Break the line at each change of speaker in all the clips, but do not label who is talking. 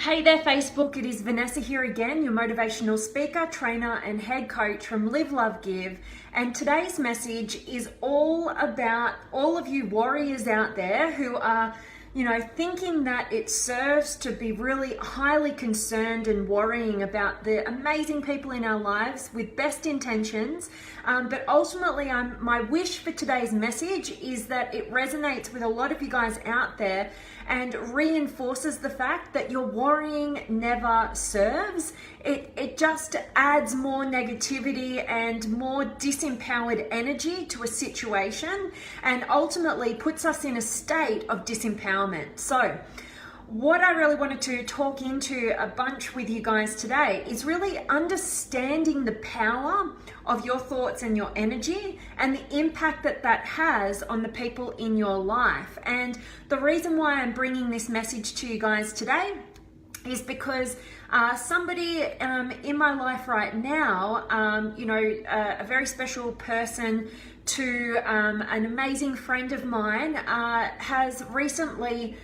Hey there Facebook, it is Vanessa here again, your motivational speaker, trainer and head coach from Live, Love, Give. And today's message is all about all of you warriors out there who are, thinking that it serves to be really highly concerned and worrying about the amazing people in our lives with best intentions. But ultimately, my wish for today's message is that it resonates with a lot of you guys out there and reinforces the fact that your worrying never serves. It just adds more negativity and more disempowered energy to a situation and ultimately puts us in a state of disempowerment. So what I really wanted to talk into a bunch with you guys today is really understanding the power of your thoughts and your energy and the impact that that has on the people in your life. And the reason why I'm bringing this message to you guys today is because somebody in my life right now, a very special person to an amazing friend of mine has recently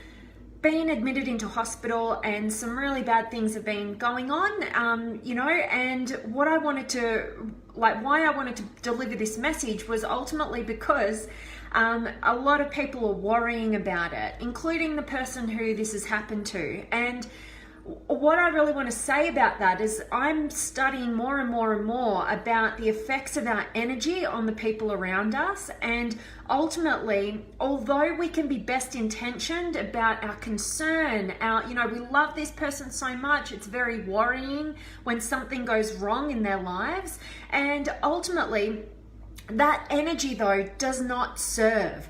been admitted into hospital and some really bad things have been going on, and what I wanted to, why I wanted to deliver this message was ultimately because a lot of people are worrying about it, including the person who this has happened to. And what I really want to say about that is I'm studying more and more and more about the effects of our energy on the people around us. And ultimately, although we can be best intentioned about our concern, we love this person so much, it's very worrying when something goes wrong in their lives. And ultimately, that energy though does not serve.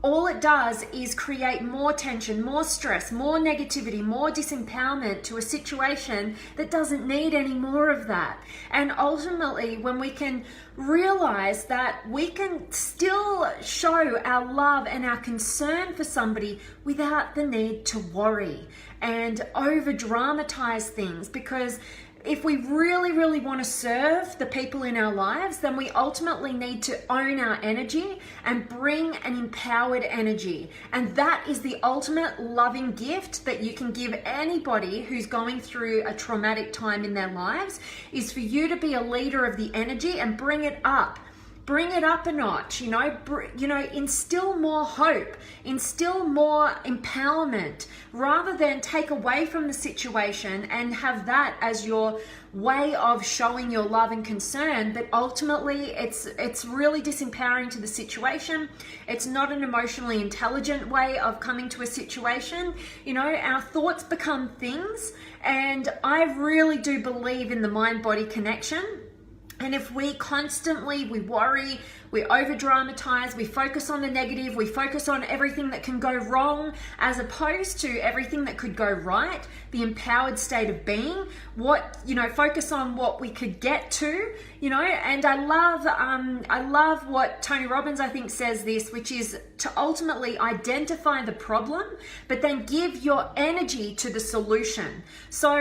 All it does is create more tension, more stress, more negativity, more disempowerment to a situation that doesn't need any more of that. And ultimately, when we can realize that we can still show our love and our concern for somebody without the need to worry and over dramatize things, because if we really, really want to serve the people in our lives, then we ultimately need to own our energy and bring an empowered energy. And that is the ultimate loving gift that you can give anybody who's going through a traumatic time in their lives, is for you to be a leader of the energy and bring it up. Bring it up a notch, instill more hope, instill more empowerment, rather than take away from the situation and have that as your way of showing your love and concern. But ultimately, it's really disempowering to the situation. It's not an emotionally intelligent way of coming to a situation. Our thoughts become things, and I really do believe in the mind-body connection. And if we constantly, we worry, we over dramatize, we focus on the negative, we focus on everything that can go wrong as opposed to everything that could go right, the empowered state of being, focus on what we could get to, and I love what Tony Robbins, I think, says this, which is to ultimately identify the problem, but then give your energy to the solution. So,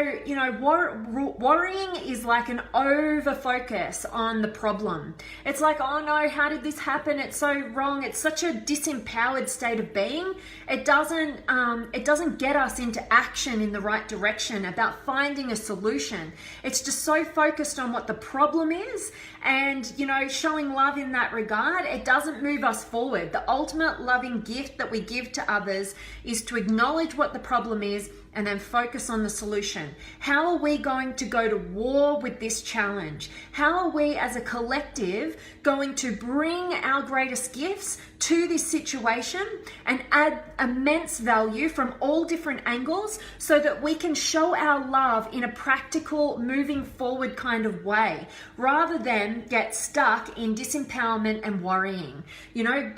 worrying is like an over focus on the problem. It's like, oh no, how did this happen? It's so wrong. It's such a disempowered state of being. It doesn't get us into action in the right direction about finding a solution. It's just so focused on what the problem is, and showing love in that regard, it doesn't move us forward. The ultimate loving gift that we give to others is to acknowledge what the problem is and then focus on the solution. How are we going to go to war with this challenge? How are we as a collective going to bring our greatest gifts to this situation and add immense value from all different angles so that we can show our love in a practical, moving forward kind of way, rather than get stuck in disempowerment and worrying. You've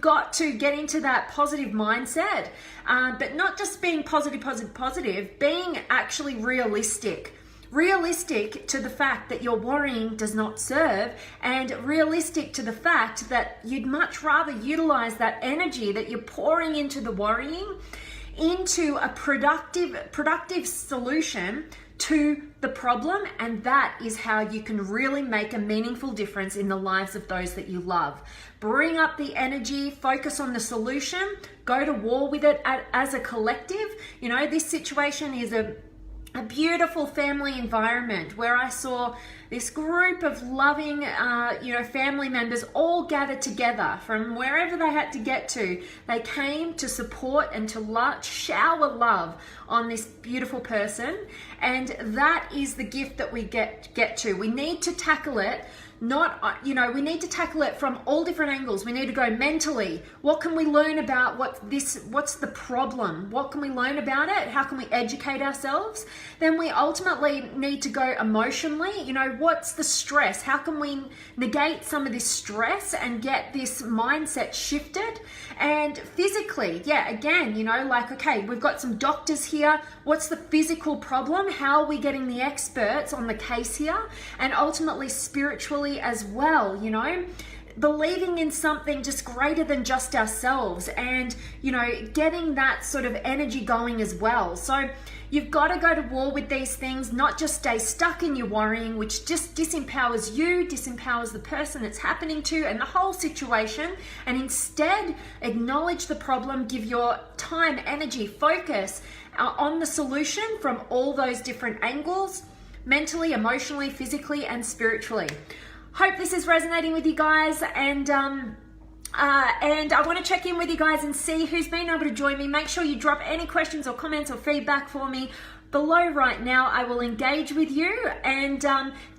got to get into that positive mindset, but not just being positive, being actually realistic to the fact that your worrying does not serve, and realistic to the fact that you'd much rather utilize that energy that you're pouring into the worrying into a productive solution to the problem, and that is how you can really make a meaningful difference in the lives of those that you love. Bring up the energy, focus on the solution, go to war with it as a collective, You know, this situation is a beautiful family environment where I saw this group of loving, family members all gathered together from wherever they had to get to. They came to support and to shower love on this beautiful person. And that is the gift that we get to. We need to tackle it. We need to tackle it from all different angles. We need to go mentally. What can we learn about what's the problem? What can we learn about it? How can we educate ourselves? Then we ultimately need to go emotionally. What's the stress? How can we negate some of this stress and get this mindset shifted? And physically, okay, we've got some doctors here. What's the physical problem? How are we getting the experts on the case here? And ultimately spiritually as well, believing in something just greater than just ourselves and, getting that sort of energy going as well. So you've got to go to war with these things, not just stay stuck in your worrying, which just disempowers you, disempowers the person it's happening to and the whole situation, and instead acknowledge the problem, give your time, energy, focus on the solution from all those different angles, mentally, emotionally, physically, and spiritually. Hope this is resonating with you guys, and I want to check in with you guys and see who's been able to join me. Make sure you drop any questions or comments or feedback for me below right now. I will engage with you, and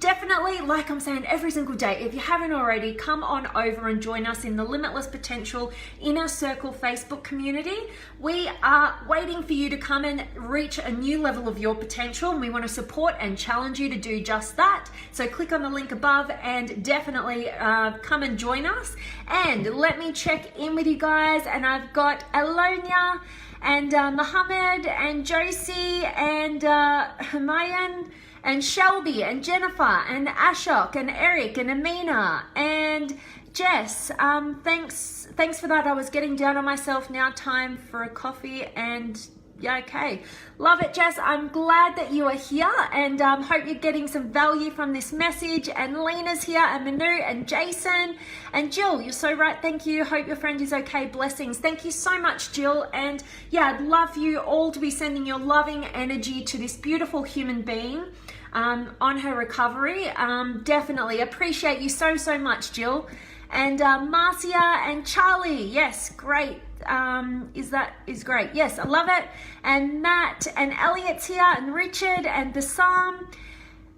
definitely, like I'm saying every single day, if you haven't already, come on over and join us in the Limitless Potential Inner Circle Facebook community. We are waiting for you to come and reach a new level of your potential, and we want to support and challenge you to do just that. So click on the link above and definitely come and join us. And let me check in with you guys, and I've got Alonia and Mohammed and Josie and Humayan and Shelby and Jennifer and Ashok and Eric and Amina and Jess. Thanks for that. I was getting down on myself. Now time for a coffee, and yeah, okay. Love it, Jess. I'm glad that you are here, and hope you're getting some value from this message. And Lena's here, and Manu, and Jason, and Jill. You're so right. Thank you. Hope your friend is okay. Blessings. Thank you so much, Jill. And yeah, I'd love you all to be sending your loving energy to this beautiful human being on her recovery. Definitely appreciate you so much, Jill. And Marcia and Charlie. Yes, great. Is great. Yes, I love it. And Matt and Elliot's here, and Richard and Bassam.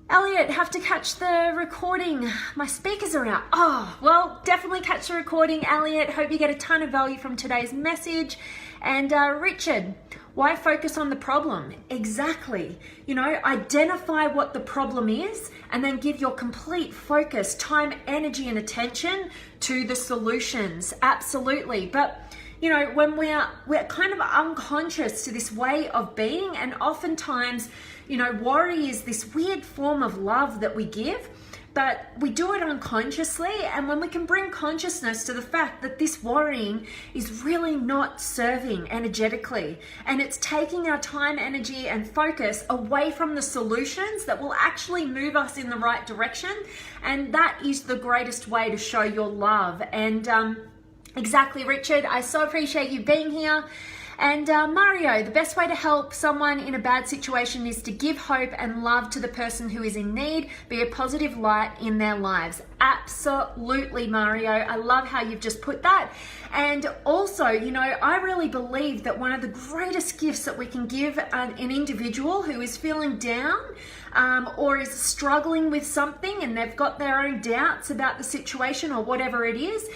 Elliot, have to catch the recording. My speakers are out. Oh, well, definitely catch the recording, Elliot. Hope you get a ton of value from today's message. And Richard, why focus on the problem? Exactly. Identify what the problem is and then give your complete focus, time, energy, and attention to the solutions. Absolutely. But when we're kind of unconscious to this way of being, and oftentimes, worry is this weird form of love that we give, but we do it unconsciously. And when we can bring consciousness to the fact that this worrying is really not serving energetically, and it's taking our time, energy, and focus away from the solutions that will actually move us in the right direction, and that is the greatest way to show your love. And exactly, Richard. I so appreciate you being here. And Mario, the best way to help someone in a bad situation is to give hope and love to the person who is in need, be a positive light in their lives. Absolutely, Mario. I love how you've just put that. And also, I really believe that one of the greatest gifts that we can give an individual who is feeling down or is struggling with something, and they've got their own doubts about the situation or whatever it is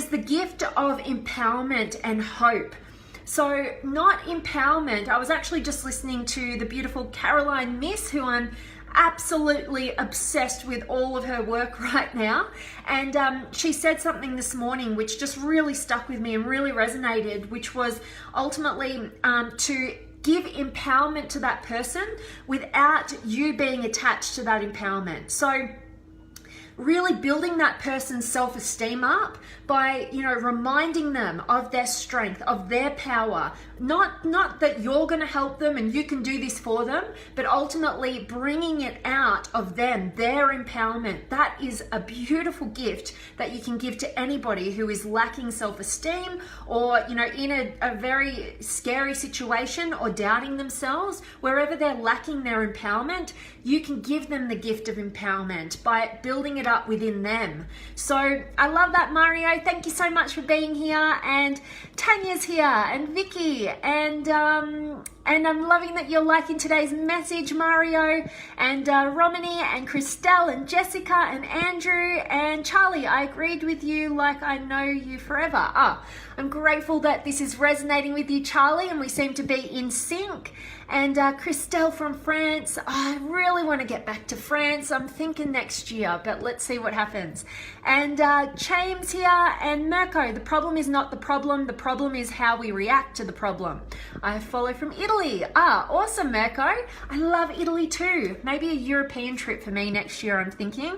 the gift of empowerment and hope. So not empowerment. I was actually just listening to the beautiful Caroline Miss, who I'm absolutely obsessed with all of her work right now. And she said something this morning which just really stuck with me and really resonated, which was ultimately to give empowerment to that person without you being attached to that empowerment. So really building that person's self-esteem up by, reminding them of their strength, of their power. Not that you're going to help them and you can do this for them, but ultimately bringing it out of them, their empowerment. That is a beautiful gift that you can give to anybody who is lacking self-esteem or, in a very scary situation or doubting themselves. Wherever they're lacking their empowerment, you can give them the gift of empowerment by building it up within them. So I love that, Mario. Thank you so much for being here. And Tanya's here, and Vicky, and I'm loving that you're liking today's message, Mario, and Romany, and Christelle, and Jessica, and Andrew, and Charlie. I agreed with you like I know you forever. I'm grateful that this is resonating with you, Charlie, and we seem to be in sync. And Christelle from France, I really want to get back to France. I'm thinking next year, but let's see what happens. And James here, and Mirko, the problem is not the problem is how we react to the problem. I follow from Italy. Awesome, Mirko. I love Italy too. Maybe a European trip for me next year, I'm thinking.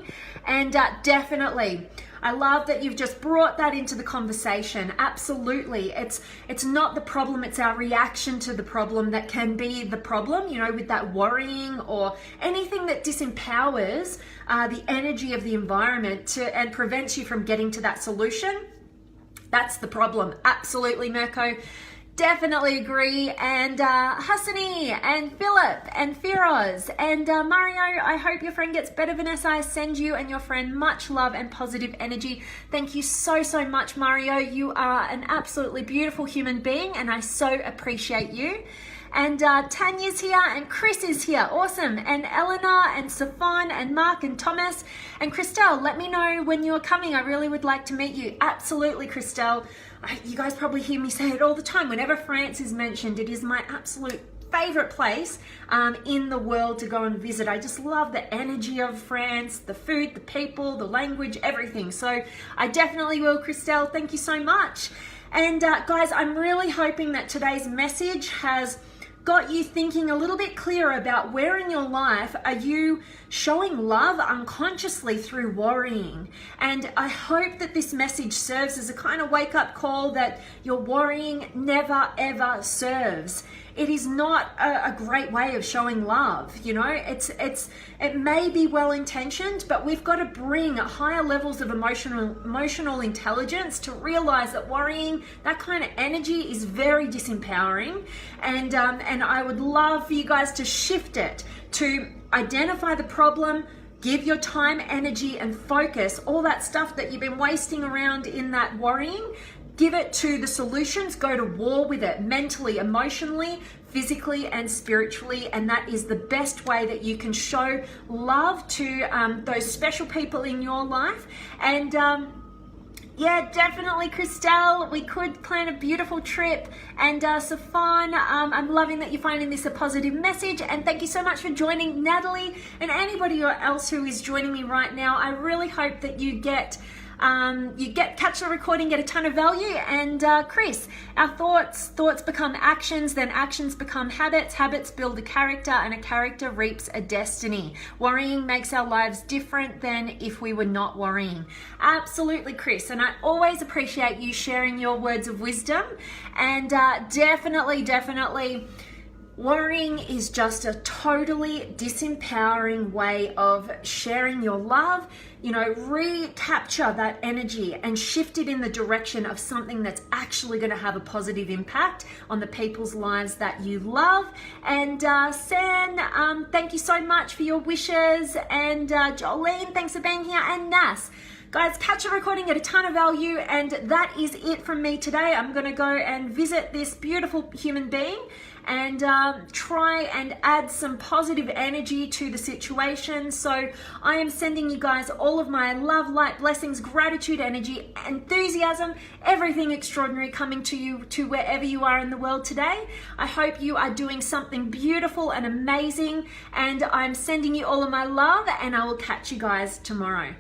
And definitely, I love that you've just brought that into the conversation. Absolutely. It's not the problem, it's our reaction to the problem that can be the problem, with that worrying or anything that disempowers the energy of the environment and prevents you from getting to that solution. That's the problem. Absolutely, Mirko. Definitely agree. And Hassani, and Philip, and Firoz, and Mario, I hope your friend gets better, Vanessa. I send you and your friend much love and positive energy. Thank you so, so much, Mario. You are an absolutely beautiful human being, and I so appreciate you. And Tanya's here, and Chris is here. Awesome. And Eleanor, and Safon, and Mark, and Thomas, and Christelle. Let me know when you're coming. I really would like to meet you. Absolutely, Christelle. You guys probably hear me say it all the time. Whenever France is mentioned, it is my absolute favorite place in the world to go and visit. I just love the energy of France, the food, the people, the language, everything. So I definitely will, Christelle. Thank you so much. And guys, I'm really hoping that today's message has got you thinking a little bit clearer about where in your life are you showing love unconsciously through worrying. And I hope that this message serves as a kind of wake-up call that your worrying never ever serves. It is not a great way of showing love. It may be well-intentioned, but we've got to bring higher levels of emotional intelligence to realize that worrying, that kind of energy, is very disempowering. And I would love for you guys to shift it to identify the problem, give your time, energy, and focus, all that stuff that you've been wasting around in that worrying. Give it to the solutions, go to war with it mentally, emotionally, physically, and spiritually. And that is the best way that you can show love to those special people in your life. And yeah, definitely, Christelle. We could plan a beautiful trip. And Safan, I'm loving that you're finding this a positive message. And thank you so much for joining, Natalie, and anybody else who is joining me right now. I really hope that you catch the recording, get a ton of value. And Chris, our thoughts become actions, then actions become habits build a character, and a character reaps a destiny. Worrying makes our lives different than if we were not worrying. Absolutely, Chris. And I always appreciate you sharing your words of wisdom. And definitely, worrying is just a totally disempowering way of sharing your love. Recapture that energy and shift it in the direction of something that's actually going to have a positive impact on the people's lives that you love. And San, thank you so much for your wishes. And Jolene, thanks for being here. And Nas. Guys, catch a recording, get a ton of value, and that is it from me today. I'm going to go and visit this beautiful human being and try and add some positive energy to the situation. So I am sending you guys all of my love, light, blessings, gratitude, energy, enthusiasm, everything extraordinary coming to you, to wherever you are in the world today. I hope you are doing something beautiful and amazing, and I'm sending you all of my love, and I will catch you guys tomorrow.